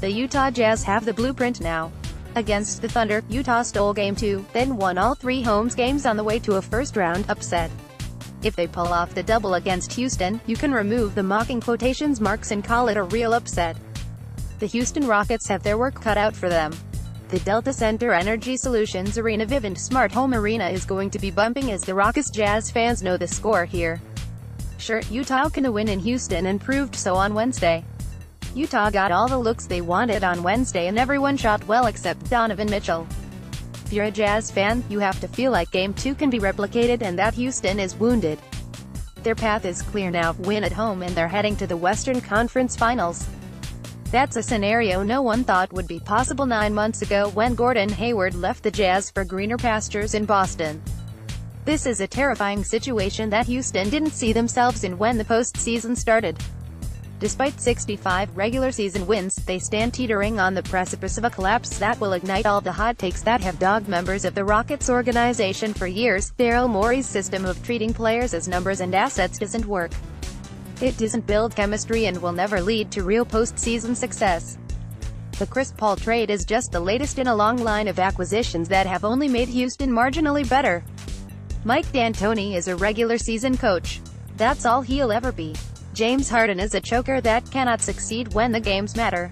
The Utah Jazz have the blueprint now. Against the Thunder, Utah stole Game 2, then won all 3 home games on the way to a first-round upset. If they pull off the double against Houston, you can remove the mocking quotations marks and call it a real upset. The Houston Rockets have their work cut out for them. The Delta Center Energy Solutions Arena Vivint Smart Home Arena is going to be bumping as the raucous Jazz fans know the score here. Sure, Utah can win in Houston and proved so on Wednesday. Utah got all the looks they wanted on Wednesday and everyone shot well except Donovan Mitchell. If you're a Jazz fan, you have to feel like Game 2 can be replicated and that Houston is wounded. Their path is clear now, win at home and they're heading to the Western Conference Finals. That's a scenario no one thought would be possible 9 months ago when Gordon Hayward left the Jazz for greener pastures in Boston. This is a terrifying situation that Houston didn't see themselves in when the postseason started. Despite 65 regular season wins, they stand teetering on the precipice of a collapse that will ignite all the hot takes that have dogged members of the Rockets organization for years. Daryl Morey's system of treating players as numbers and assets doesn't work. It doesn't build chemistry and will never lead to real postseason success. The Chris Paul trade is just the latest in a long line of acquisitions that have only made Houston marginally better. Mike D'Antoni is a regular season coach. That's all he'll ever be. James Harden is a choker that cannot succeed when the games matter.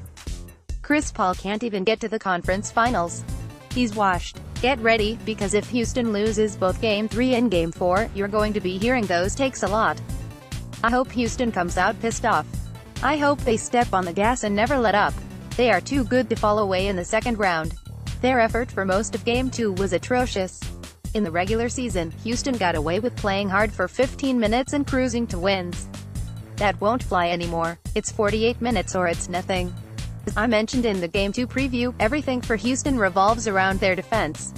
Chris Paul can't even get to the conference finals. He's washed. Get ready, because if Houston loses both Game 3 and Game 4, you're going to be hearing those takes a lot. I hope Houston comes out pissed off. I hope they step on the gas and never let up. They are too good to fall away in the second round. Their effort for most of Game 2 was atrocious. In the regular season, Houston got away with playing hard for 15 minutes and cruising to wins. That won't fly anymore. It's 48 minutes or it's nothing. As I mentioned in the Game 2 preview, everything for Houston revolves around their defense.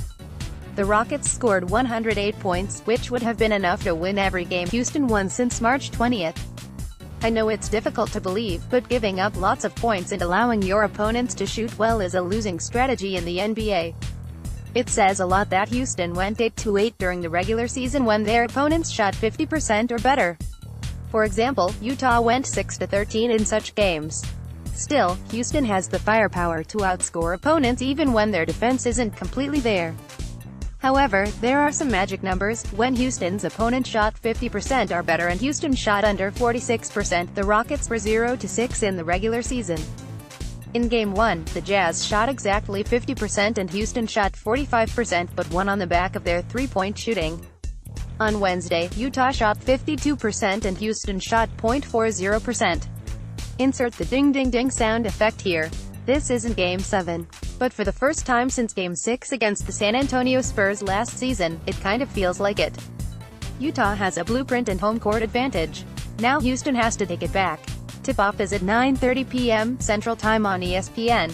The Rockets scored 108 points, which would have been enough to win every game Houston won since March 20th. I know it's difficult to believe, but giving up lots of points and allowing your opponents to shoot well is a losing strategy in the NBA. It says a lot that Houston went 8-8 during the regular season when their opponents shot 50% or better. For example, Utah went 6-13 in such games. Still, Houston has the firepower to outscore opponents even when their defense isn't completely there. However, there are some magic numbers. When Houston's opponent shot 50% or better and Houston shot under 46%, the Rockets were 0-6 in the regular season. In Game 1, the Jazz shot exactly 50% and Houston shot 45%, but won on the back of their three-point shooting. On Wednesday, Utah shot 52% and Houston shot .40%. Insert the ding-ding-ding sound effect here. This isn't Game 7. But for the first time since Game 6 against the San Antonio Spurs last season, it kind of feels like it. Utah has a blueprint and home court advantage. Now Houston has to take it back. Tip-off is at 9:30 p.m. Central Time on ESPN.